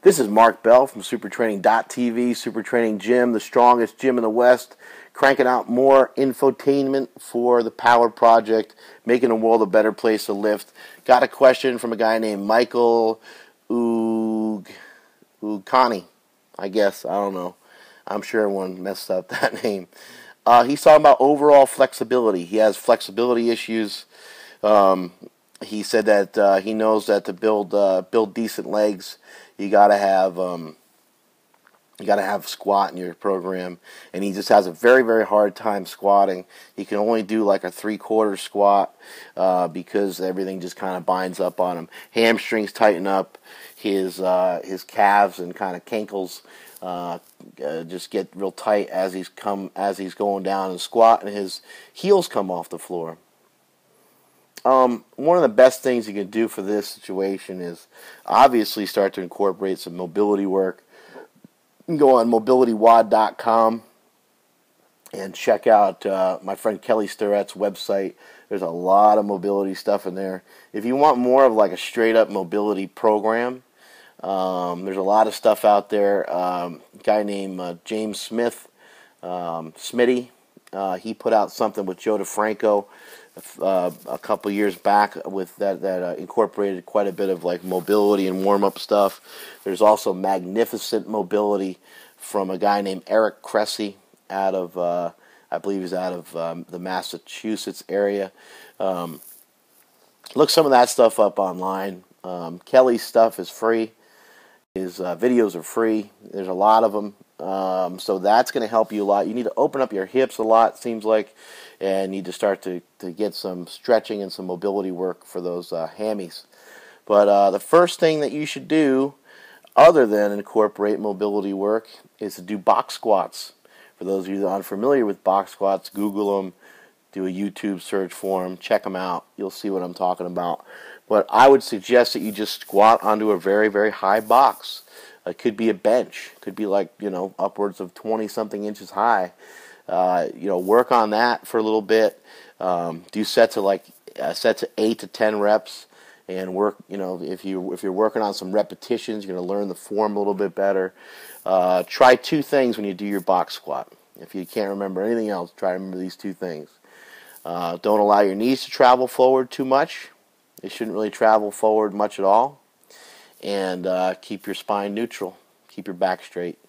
This is Mark Bell from supertraining.tv, Super Training Gym, the strongest gym in the West, cranking out more infotainment for the Power Project, making the world a better place to lift. Got a question from a guy named Michael Ugani, I guess. I don't know. I'm sure everyone messed up that name. He's talking about overall flexibility. He has flexibility issues. He said that he knows that to build decent legs, you gotta have squat in your program, and he just has a very, very hard time squatting. He can only do like a 3/4 squat because everything just kind of binds up on him. Hamstrings tighten up, his calves and kind of cankles just get real tight as he's going down and squat, and his heels come off the floor. One of the best things you can do for this situation is obviously start to incorporate some mobility work. You can go on mobilitywod.com and check out my friend Kelly Starrett's website. There's a lot of mobility stuff in there. If you want more of like a straight up mobility program, there's a lot of stuff out there. A guy named James Smith, Smitty, he put out something with Joe DeFranco a couple years back with that incorporated quite a bit of like mobility and warm-up stuff. There's also Magnificent Mobility from a guy named Eric Cressy out of I believe he's out of the Massachusetts area. Look some of that stuff up online. Kelly's stuff is free. His videos are free. There's a lot of them. So that's going to help you a lot. You need to open up your hips a lot, it seems like, and need to start to get some stretching and some mobility work for those hammies. But the first thing that you should do, other than incorporate mobility work, is to do box squats. For those of you that aren't familiar with box squats, Google them, do a YouTube search for them, check them out. You'll see what I'm talking about. But I would suggest that you just squat onto a very, very high box. It could be a bench. It could be like, upwards of 20-something inches high. Work on that for a little bit. Do sets of 8 to 10 reps, and work. If you're working on some repetitions, you're going to learn the form a little bit better. Try two things when you do your box squat. If you can't remember anything else, try to remember these two things. Don't allow your knees to travel forward too much. They shouldn't really travel forward much at all. And keep your spine neutral. Keep your back straight.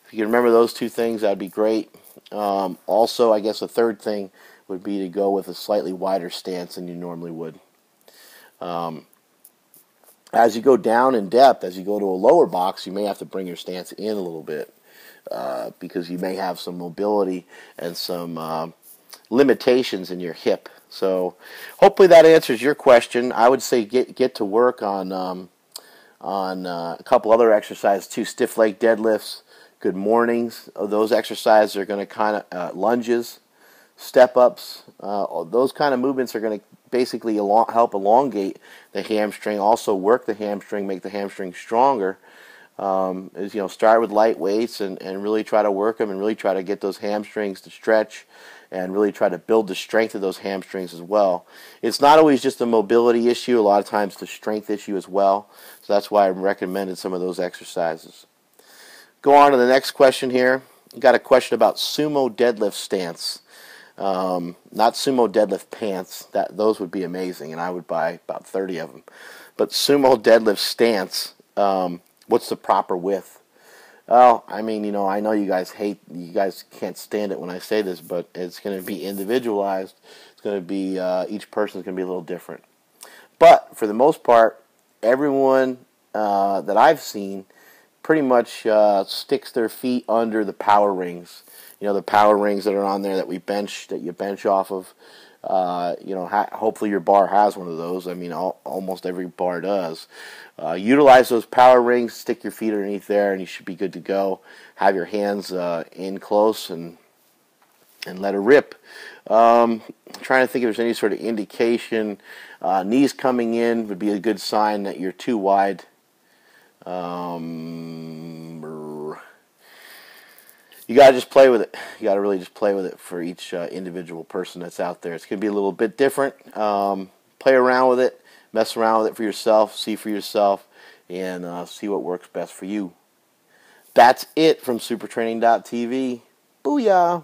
If you can remember those two things, that'd be great. Also, I guess a third thing would be to go with a slightly wider stance than you normally would. As you go down in depth, as you go to a lower box, you may have to bring your stance in a little bit because you may have some mobility and some limitations in your hip. So hopefully that answers your question. I would say get to work on a couple other exercises too. Stiff leg deadlifts, good mornings. Those exercises are going to kind of lunges, step ups. Those kind of movements are going to basically help elongate the hamstring. Also work the hamstring, make the hamstring stronger. Start with light weights and really try to work them and really try to get those hamstrings to stretch and really try to build the strength of those hamstrings as well. It's not always just a mobility issue. A lot of times it's a strength issue as well. So that's why I recommended some of those exercises. Go on to the next question here. You got a question about sumo deadlift stance. Not sumo deadlift pants. Those would be amazing, and I would buy about 30 of them. But sumo deadlift stance, what's the proper width? Well, I know you guys can't stand it when I say this, but it's going to be individualized. It's going to be, each person's going to be a little different. But for the most part, everyone that I've seen pretty much sticks their feet under the power rings. The power rings that are on there that you bench off of. Hopefully your bar has one of those. Almost every bar does. Utilize those power rings, stick your feet underneath there, and you should be good to go. Have your hands in close and let it rip. Trying to think if there's any sort of indication. Knees coming in would be a good sign that you're too wide. You got to just play with it. You got to really just play with it for each individual person that's out there. It's going to be a little bit different. Play around with it. Mess around with it for yourself. See for yourself. and see what works best for you. That's it from supertraining.tv. Booyah!